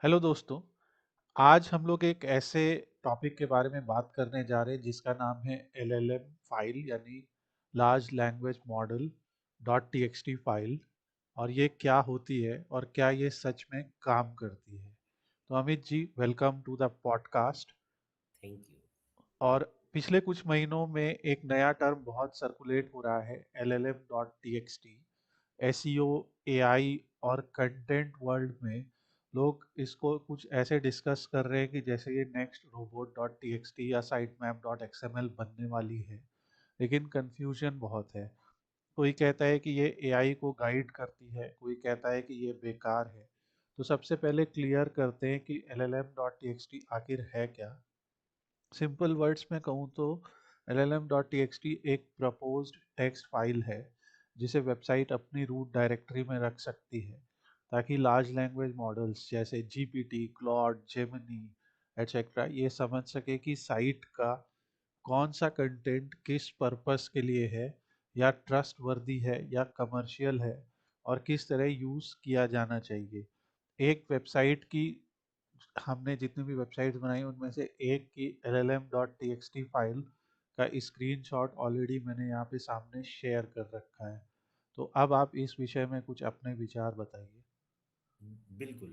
Hello दोस्तों। आज हम लोग एक ऐसे टॉपिक के बारे में बात करने जा रहे हैं जिसका नाम है एलएलएम फाइल यानी large language model dot TXT file. और ये क्या होती है और क्या ये सच में काम करती है। तो Amit ji, welcome to the podcast. Thank you. और पिछले कुछ महीनों में एक नया टर्म बहुत सर्कुलेट हो रहा है, LLM dot TXT. SEO, AI और कंटेंट वर्ल्ड में लोग इसको कुछ ऐसे डिस्कस कर रहे हैं कि जैसे ये नेक्स्ट रोबोट डॉट टीएक्सटी या साइटमैप डॉट एक्सएमएल बनने वाली है। लेकिन कंफ्यूजन बहुत है। कोई कहता है कि ये एआई को गाइड करती है, कोई कहता है कि ये बेकार है। तो सबसे पहले क्लियर करते हैं कि एलएलएम डॉट टीएक्सटी आखिर है क्या। सिंपल वर्ड्स में कहूँ तो llm.txt एक प्रपोज्ड टेक्स्ट फाइल है जिसे वेबसाइट अपनी रूट डायरेक्टरी में रख सकती है, ताकि लार्ज लैंग्वेज मॉडल्स जैसे जीपीटी, क्लॉड, जेमिनी एटसेट्रा ये समझ सके कि साइट का कौन सा कंटेंट किस पर्पस के लिए है, या ट्रस्ट वर्दी है या कमर्शियल है, और किस तरह यूज़ किया जाना चाहिए। एक वेबसाइट की हमने जितनी भी वेबसाइट्स बनाई उनमें से एक की llm.txt फाइल का स्क्रीनशॉट ऑलरेडी मैंने यहाँ पे सामने शेयर कर रखा है। तो अब आप इस विषय में कुछ अपने विचार बताइए। बिल्कुल।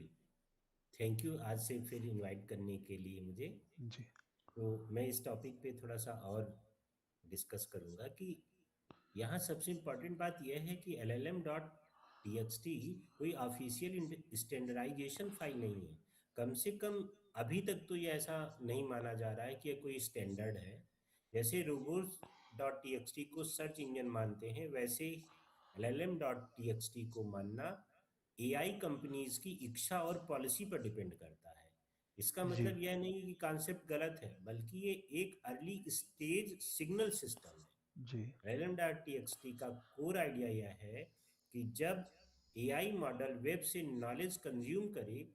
थैंक यू आज से फिर इनवाइट करने के लिए मुझे। जी। तो मैं इस टॉपिक पे थोड़ा सा और डिस्कस करूंगा कि यहाँ सबसे इम्पोर्टेंट बात यह है कि LLM.txt कोई ऑफिशियल स्टैंडर्डाइजेशन फाइल नहीं है। कम से कम अभी तक तो ये ऐसा नहीं माना जा रहा है कि ये कोई स्टैंडर्ड है। जैसे robots dot T x T को सर्च इंजन मानते हैं, वैसे LLM.txt को मानना एआई कंपनीज की इच्छा और पॉलिसी पर डिपेंड करता है। इसका जी। मतलब यह नहीं है कि कॉन्सेप्ट गलत है, बल्कि ये एक अर्ली स्टेज सिग्नल सिस्टम जी। है। LLM.txt का कोर आइडिया यह है कि जब एआई मॉडल वेब से नॉलेज कंज्यूम करे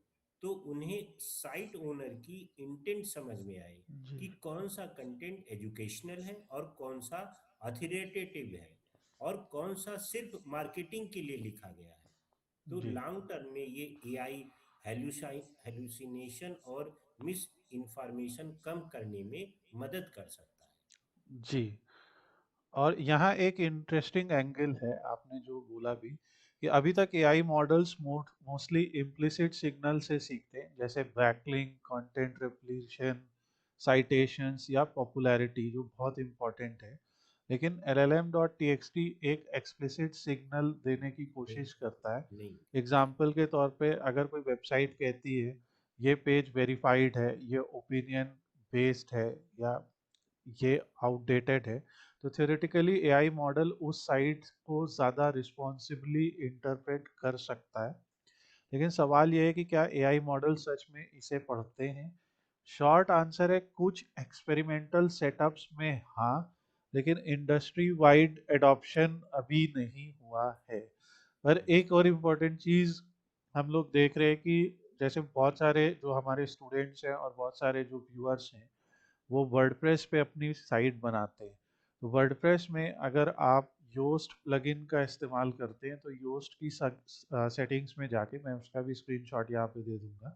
तो उन्हें साइट ओनर की इंटेंट समझ में आए जी। कि कौन सा कंटेंट एजुकेशनल है और कौन सा अथॉरिटेटिव है और कौन सा सिर्फ मार्केटिंग के लिए लिखा गया है। तो जी। लॉन्ग टर्म में ये एआई हेलुसिनेशन और मिस इन्फॉर्मेशन कम करने में मदद कर सकता है। जी। और यहाँ एक इंटरेस्टिंग एंगल है आपने जो बोला भी, कि अभी तक AI models mostly implicit signal से सीखते हैं, जैसे बैकलिंक, कंटेंट रिप्लेशन, साइटेशंस या पॉपुलैरिटी, जो बहुत इंपॉर्टेंट है। लेकिन llm.txt एक एक्सप्लिसिट सिग्नल देने की नहीं, कोशिश करता है। नहीं। एग्जाम्पल के तौर पे अगर कोई वेबसाइट कहती है ये पेज वेरीफाइड है, ये ओपिनियन बेस्ड है, या ये आउटडेटेड है, तो थ्योरेटिकली एआई मॉडल उस साइट को ज़्यादा रिस्पॉन्सिबली इंटरप्रेट कर सकता है। लेकिन सवाल ये है कि क्या एआई मॉडल सच में इसे पढ़ते हैं। शॉर्ट आंसर है कुछ एक्सपेरिमेंटल सेटअप्स में हाँ, लेकिन इंडस्ट्री वाइड एडॉप्शन अभी नहीं हुआ है। पर एक और इम्पोर्टेंट चीज़ हम लोग देख रहे हैं कि जैसे बहुत सारे जो हमारे स्टूडेंट्स हैं और बहुत सारे जो व्यूअर्स हैं वो वर्डप्रेस पे अपनी साइट बनाते हैं। तो वर्डप्रेस में अगर आप योस्ट प्लगइन का इस्तेमाल करते हैं तो योस्ट की सेटिंग्स में जाके, मैं उसका भी स्क्रीनशॉट यहाँ पे दे दूंगा।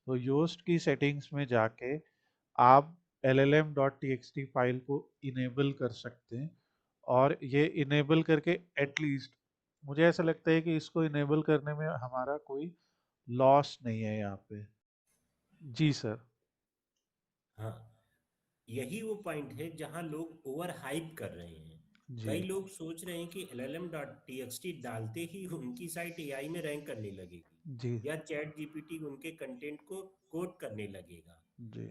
तो योस्ट की सेटिंग्स में जाके आप llm.txt फाइल को इनेबल कर सकते हैं। और ये इनेबल करके एटलीस्ट मुझे ऐसा लगता है कि इसको इनेबल करने में हमारा कोई लॉस नहीं है यहाँ पे। जी सर। हाँ, यही वो पॉइंट है जहां लोग ओवर हाइप कर रहे हैं। जी। कई लोग सोच रहे हैं कि LLM.txt डालते ही उनकी साइट एआई में रैंक करने लगेगी जी। या चैट जीपीटी उनके कंटेंट को कोट करने लगेगा। जी।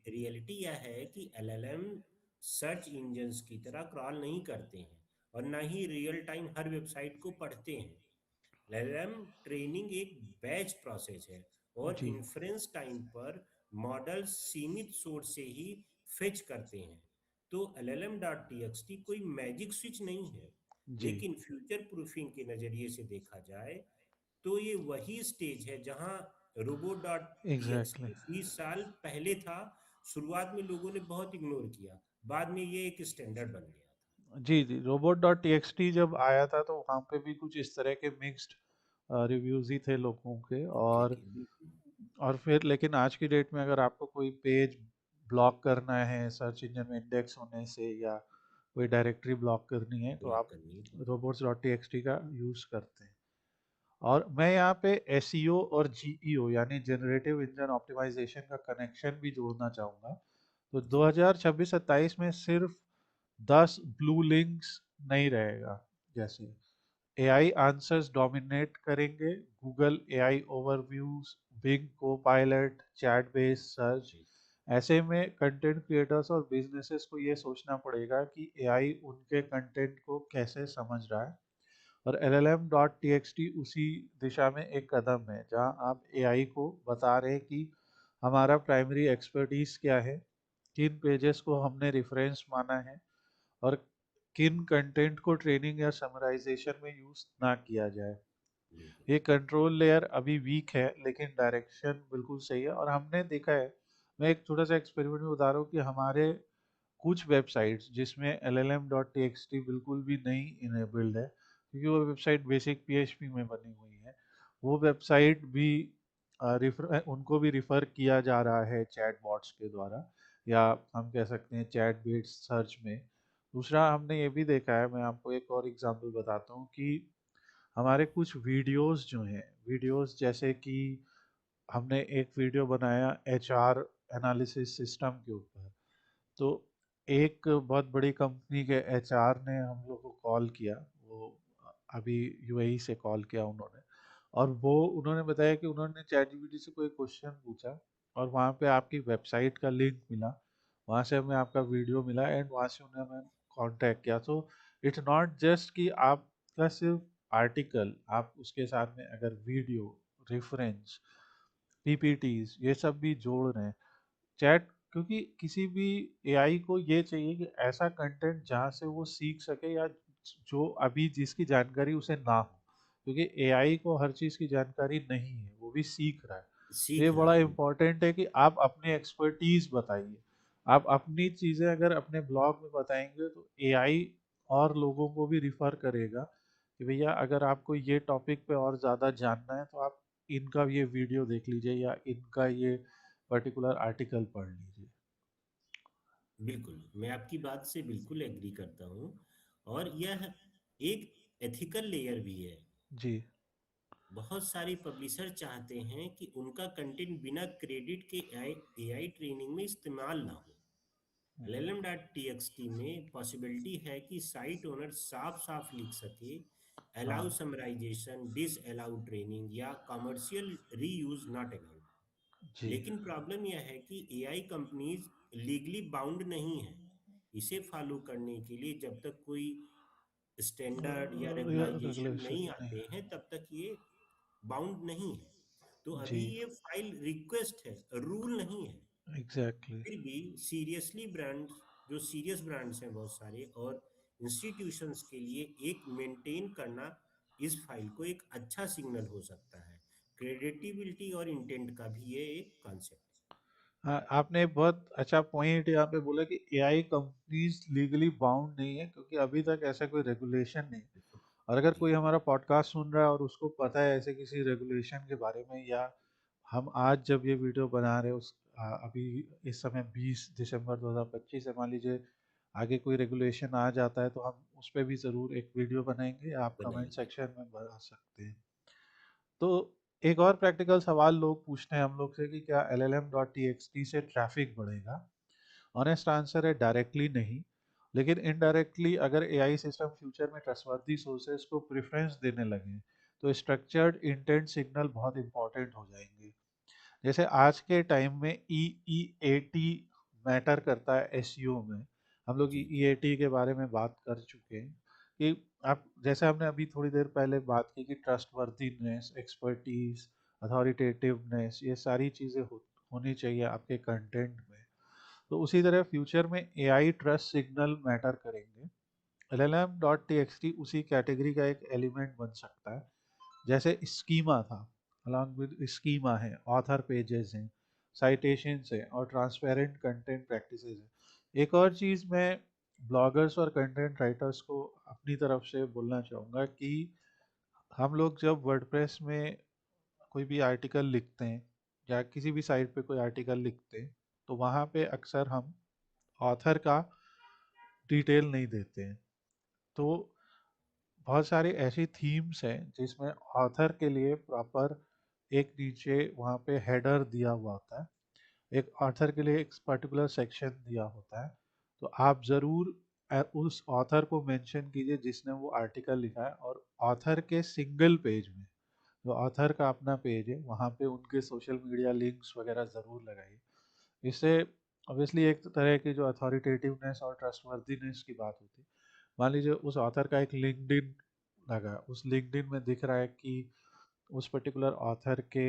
रियलिटी यह है कि LLM सर्च इंजन्स की तरह क्रॉल नहीं करते हैं और ना ही रियल टाइम हर वेबसाइट को पढ़ते हैं। LLM ट्रेनिंग एक बैच प्रोसेस है और जी। इन्फ्रेंस टाइम पर मॉडल सीमित सोर्स से ही फेच करते हैं। तो LLM.txt कोई मैजिक स्विच नहीं है। जी। लेकिन फ्यूचर प्रूफिंग के नज़रिए से देखा जाए तो ये वही स्टेज है जहां robo dot T X exactly. टी 20 साल पहले था। शुरुआत में लोगों ने बहुत इग्नोर किया, बाद में ये एक स्टैंडर्ड बन गया था। जी। जी। रोबोट डॉट टीएक्सटी जब आया था तो वहाँ पे भी कुछ इस तरह के मिक्स्ड रिव्यूज ही थे लोगों के। ओके, और ओके, बिल्कुल। और फिर लेकिन आज की डेट में अगर आपको कोई पेज ब्लॉक करना है सर्च इंजन में इंडेक्स होने से, या कोई डायरेक्टरी ब्लॉक करनी है, तो ब्लॉक आप करनी है तो robots.txt का यूज़ करते हैं। और मैं यहाँ पे एसईओ और जीईओ यानी जनरेटिव इंजन ऑप्टिमाइजेशन का कनेक्शन भी जोड़ना चाहूँगा। तो जी 2026-27 में सिर्फ 10 ब्लू लिंक्स नहीं रहेगा। जैसे एआई आंसर्स डोमिनेट करेंगे, Google AI overviews, Bing Copilot, chat based search. जी ऐसे में कंटेंट क्रिएटर्स और बिजनेसेस को ये सोचना पड़ेगा कि एआई उनके कंटेंट को कैसे समझ रहा है। और llm.txt उसी दिशा में एक कदम है, जहां आप एआई को बता रहे हैं कि हमारा प्राइमरी एक्सपर्टीज क्या है, किन पेजेस को हमने रेफरेंस माना है, और किन कंटेंट को ट्रेनिंग या समराइजेशन में यूज ना किया जाए। बिल्कुल ये कंट्रोल लेयर अभी वीक है, लेकिन डायरेक्शन बिल्कुल सही है। और हमने देखा है, मैं एक छोटा सा एक्सपेरिमेंट में बता रहा हूँ कि हमारे कुछ वेबसाइट्स जिसमें llm.txt बिल्कुल भी नहीं इनेबल्ड है, क्योंकि वो वेबसाइट बेसिक पीएचपी में बनी हुई है, वो वेबसाइट भी उनको भी रिफ़र किया जा रहा है चैट बॉट्स के द्वारा, या हम कह सकते हैं चैट बेस्ड सर्च में। दूसरा हमने ये भी देखा है, मैं आपको एक और एग्जांपल बताता हूँ कि हमारे कुछ वीडियोस जो हैं, वीडियोस जैसे कि हमने एक वीडियो बनाया एचआर एनालिसिस सिस्टम के ऊपर। तो एक बहुत बड़ी कंपनी के एचआर ने हम लोग को कॉल किया, वो अभी यूएई से कॉल किया उन्होंने। और वो उन्होंने बताया कि उन्होंने चैटजीपीटी से कोई क्वेश्चन पूछा, और वहाँ पे आपकी वेबसाइट का लिंक मिला, वहाँ से हमें आपका वीडियो मिला, एंड वहाँ से उन्हें हमें कांटेक्ट किया। तो इट्स नॉट जस्ट कि आपका सिर्फ आर्टिकल, आप उसके साथ में अगर वीडियो, रेफरेंस, पीपीटीज ये सब भी जोड़ रहे हैं, चैट, क्योंकि किसी भी एआई को ये चाहिए कि ऐसा कंटेंट जहाँ से वो सीख सके, या जो अभी जिसकी जानकारी उसे ना हो, क्योंकि एआई को हर चीज़ की जानकारी नहीं है, वो भी सीख रहा है। तो ये सीख रहा बड़ा है बिल्कुल इम्पोर्टेंट है कि आप अपनी एक्सपर्टीज बताइए। आप अपनी चीज़ें अगर अपने ब्लॉग में बताएंगे तो एआई और लोगों को भी रिफर करेगा कि भैया अगर आपको ये टॉपिक पे और ज़्यादा जानना है तो आप इनका ये वीडियो देख लीजिए, या इनका ये पर्टिकुलर आर्टिकल पढ़ लीजिए। बिल्कुल मैं आपकी बात से बिल्कुल एग्री करता हूँ और यह एक एथिकल लेयर भी है। जी। बहुत सारे पब्लिशर चाहते हैं कि उनका कंटेंट बिना क्रेडिट के एआई ट्रेनिंग में इस्तेमाल ना हो। हम्म, llm.txt में पॉसिबिलिटी है कि साइट ओनर साफ साफ लिख सके अलाउ हाँ। समराइजेशन, डिस अलाउ ट्रेनिंग या कमर्शियल रीयूज नॉट अलाउड। जी। लेकिन प्रॉब्लम यह है कि एआई कंपनीज लीगली बाउंड नहीं है इसे फॉलो करने के लिए। जब तक कोई स्टैंडर्ड या रेगुलाइजेशन रेगुलेशन नहीं नहीं आते है। हैं तब तक ये बाउंड नहीं है। तो जी। अभी ये फाइल रिक्वेस्ट है, रूल नहीं है। एग्जैक्टली। फिर भी सीरियसली ब्रांड्स, जो सीरियस ब्रांड्स हैं बहुत सारे और इंस्टीट्यूशंस के लिए एक मेंटेन करना इस फाइल को एक अच्छा सिग्नल हो सकता है। क्रेडिटिबिलिटी और इंटेंट का भी ये एक कॉन्सेप्ट हाँ, आपने एक बहुत अच्छा पॉइंट यहाँ पे बोला कि एआई कंपनीज लीगली बाउंड नहीं है, क्योंकि अभी तक ऐसा कोई रेगुलेशन नहीं। है। और अगर जी कोई हमारा पॉडकास्ट सुन रहा है और उसको पता है ऐसे किसी रेगुलेशन के बारे में, या हम आज जब ये वीडियो बना रहे हैं अभी इस समय 20 दिसंबर 2025 है, मान लीजिए आगे कोई रेगुलेशन आ जाता है, तो हम उस पर भी ज़रूर एक वीडियो बनाएंगे, आप कमेंट बनाएंगे। सेक्शन में बता सकते हैं। तो एक और प्रैक्टिकल सवाल लोग पूछते हैं हम लोग से कि क्या llm.txt से ट्रैफिक बढ़ेगा। ऑनेस्ट आंसर है डायरेक्टली नहीं, लेकिन इनडायरेक्टली अगर एआई सिस्टम फ्यूचर में ट्रस्टवर्दी सोर्सेज को प्रेफरेंस देने लगे, तो स्ट्रक्चर्ड इंटेंट सिग्नल बहुत इंपॉर्टेंट हो जाएंगे। जैसे आज के टाइम में ईईएटी मैटर करता है एसईओ में। हम लोग जी ईईएटी के बारे में बात कर चुके हैं कि आप, जैसे हमने अभी थोड़ी देर पहले बात की कि ट्रस्टवर्दीनेस, एक्सपर्टीज, अथॉरिटेटिवनेस, ये सारी चीज़ें होनी चाहिए आपके कंटेंट में। तो उसी तरह फ्यूचर में एआई ट्रस्ट सिग्नल मैटर करेंगे। llm.txt उसी कैटेगरी का एक एलिमेंट बन सकता है। जैसे स्कीमा था, अलॉन्ग विद स्कीमा है, ऑथर पेजेस हैं, साइटेशंस हैं, और ट्रांसपेरेंट कंटेंट प्रैक्टिसेस हैं। एक और चीज़ मैं ब्लॉगर्स और कंटेंट राइटर्स को अपनी तरफ से बोलना चाहूँगा कि हम लोग जब वर्डप्रेस में कोई भी आर्टिकल लिखते हैं, या किसी भी साइट पे कोई आर्टिकल लिखते हैं तो वहाँ पे अक्सर हम ऑथर का डिटेल नहीं देते हैं। तो बहुत सारी ऐसी थीम्स हैं जिसमें ऑथर के लिए प्रॉपर एक नीचे वहाँ पे हेडर दिया हुआ होता है, एक ऑथर के लिए एक पर्टिकुलर सेक्शन दिया होता है। तो आप ज़रूर उस ऑथर को मेंशन कीजिए जिसने वो आर्टिकल लिखा है, और ऑथर के सिंगल पेज में, जो ऑथर का अपना पेज है, वहाँ पे उनके सोशल मीडिया लिंक्स वगैरह ज़रूर लगाइए। इससे ऑब्वियसली एक तरह की जो अथॉरिटेटिवनेस और ट्रस्टवर्दीनेस की बात होती है। मान लीजिए उस ऑथर का एक लिंक्डइन लगा, उस लिंक्डइन में दिख रहा है कि उस पर्टिकुलर ऑथर के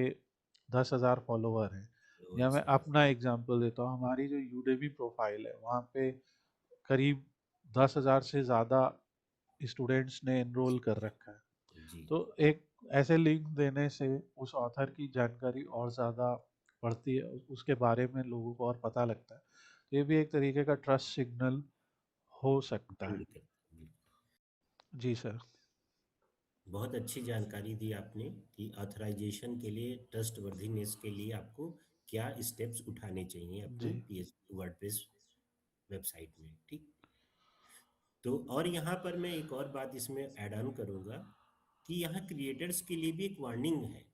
10,000 फॉलोवर हैं। या मैं फॉलोअर्स हैं। अपना एग्जांपल देता हूँ, हमारी जो यूडेमी प्रोफाइल है वहाँ पे करीब 10,000 से ज़्यादा स्टूडेंट्स ने एनरोल कर रखा है। जी। तो एक ऐसे लिंक देने से उस ऑथर की जानकारी और ज़्यादा बढ़ती है, उसके बारे में लोगों को और पता लगता है। तो ये भी एक तरीके का ट्रस्ट सिग्नल हो सकता बिल्ड है। करते हैं, बिल्कुल। जी सर। बहुत अच्छी जानकारी दी आपने कि ऑथराइजेशन के लिए, ट्रस्टवर्दीनेस के लिए आपको क्या स्टेप्स उठाने चाहिए अपनी जी। पीएच वर्डप्रेस वेबसाइट में, ठीक। तो और यहाँ पर मैं एक और बात इसमें ऐड ऑन करूँगा कि यहाँ क्रिएटर्स के लिए भी एक वार्निंग है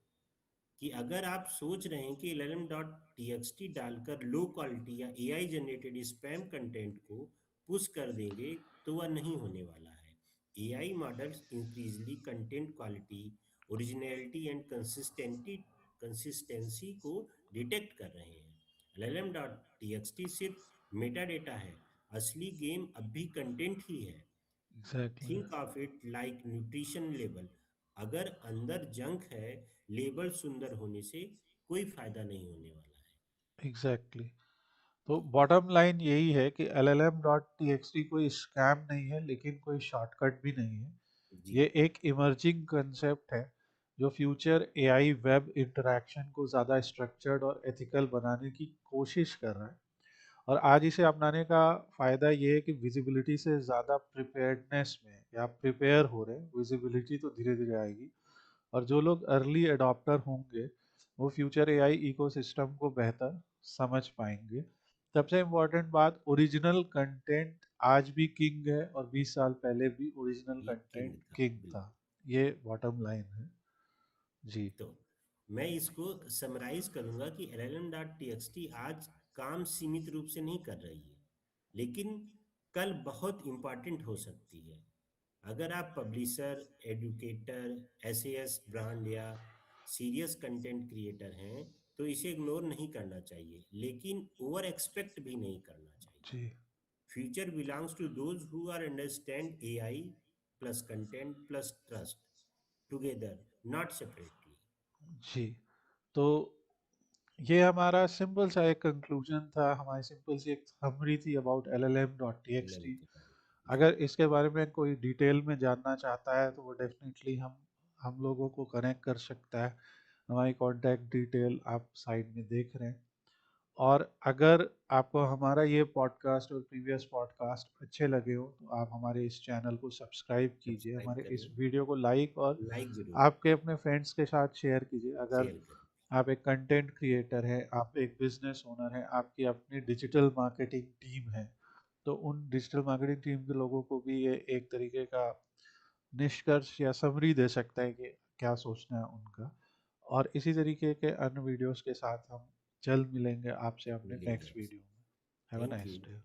कि अगर आप सोच रहे हैं कि llm.txt डालकर लो क्वालिटी या एआई जनरेटेड स्पैम कंटेंट को पुश कर देंगे, तो वह नहीं होने वाला है। AI models increasingly content quality, originality and consistency को डिटेक्ट कर रहे हैं। llm.txt सिर्फ मेटा डेटा है, असली गेम अब भी कंटेंट ही है। Exactly. Think of it like nutrition label. अगर अंदर जंक है, लेबल सुंदर होने से कोई फायदा नहीं होने वाला है। एग्जैक्टली। तो बॉटम लाइन यही है कि llm.txt कोई स्कैम नहीं है, लेकिन कोई शॉर्टकट भी नहीं है। जी। ये एक इमर्जिंग कंसेप्ट है जो फ्यूचर एआई वेब इंटरेक्शन को ज़्यादा स्ट्रक्चर्ड और एथिकल बनाने की कोशिश कर रहा है। और आज इसे अपनाने का फ़ायदा ये है कि विजिबिलिटी से ज़्यादा प्रिपेयर्डनेस में या प्रिपेयर हो रहे हैं। विजिबिलिटी तो धीरे धीरे आएगी, और जो लोग अर्ली अडॉप्टर होंगे वो फ्यूचर एआई इकोसिस्टम को बेहतर समझ पाएंगे। सबसे इम्पोर्टेंट बात, ओरिजिनल कंटेंट आज भी किंग है, और 20 साल पहले भी ओरिजिनल ये कंटेंट किंग था, किंग था। बिल्कुल। ये बॉटम लाइन है। जी। तो मैं इसको समराइज करूंगा कि llm.txt आज काम सीमित रूप से नहीं कर रही है, लेकिन कल बहुत इंपॉर्टेंट हो सकती है। अगर आप पब्लिशर, एडुकेटर, एसएएस ब्रांड या सीरियस कंटेंट क्रिएटर हैं, तो इसे इग्नोर नहीं करना चाहिए, लेकिन ओवर एक्सपेक्ट भी नहीं करना चाहिए। जी। Future belongs to those who are understand AI plus content plus trust together, not separately. जी। तो ये हमारा सिंपल सा एक कंक्लूजन था, हमारी सिंपल सी एक समरी थी अबाउट एलएम llm.txt। के बारे में। जी। अगर इसके बारे में कोई डिटेल में जानना चाहता है तो वो डेफिनेटली हम लोगों को कनेक्ट कर सकता है। हमारी कॉन्टैक्ट डिटेल आप साइड में देख रहे हैं। और अगर आपको हमारा ये पॉडकास्ट और प्रीवियस पॉडकास्ट अच्छे लगे हो तो आप हमारे इस चैनल को सब्सक्राइब कीजिए, सब्सक्राइब हमारे इस करें, वीडियो को लाइक, और लाइक जरूर आपके अपने फ्रेंड्स के साथ शेयर कीजिए। अगर शेयर करें। आप एक कंटेंट क्रिएटर है, आप एक बिजनेस ओनर है, आपकी अपनी डिजिटल मार्केटिंग टीम है, तो उन डिजिटल मार्केटिंग टीम के लोगों को भी ये एक तरीके का निष्कर्ष या समरी दे सकता है कि क्या सोचना है उनका। और इसी तरीके के अन्य वीडियोस के साथ हम जल्द मिलेंगे आपसे अपने मिलेंगे नेक्स्ट आपसे। वीडियो में। Have a thank nice you. Day.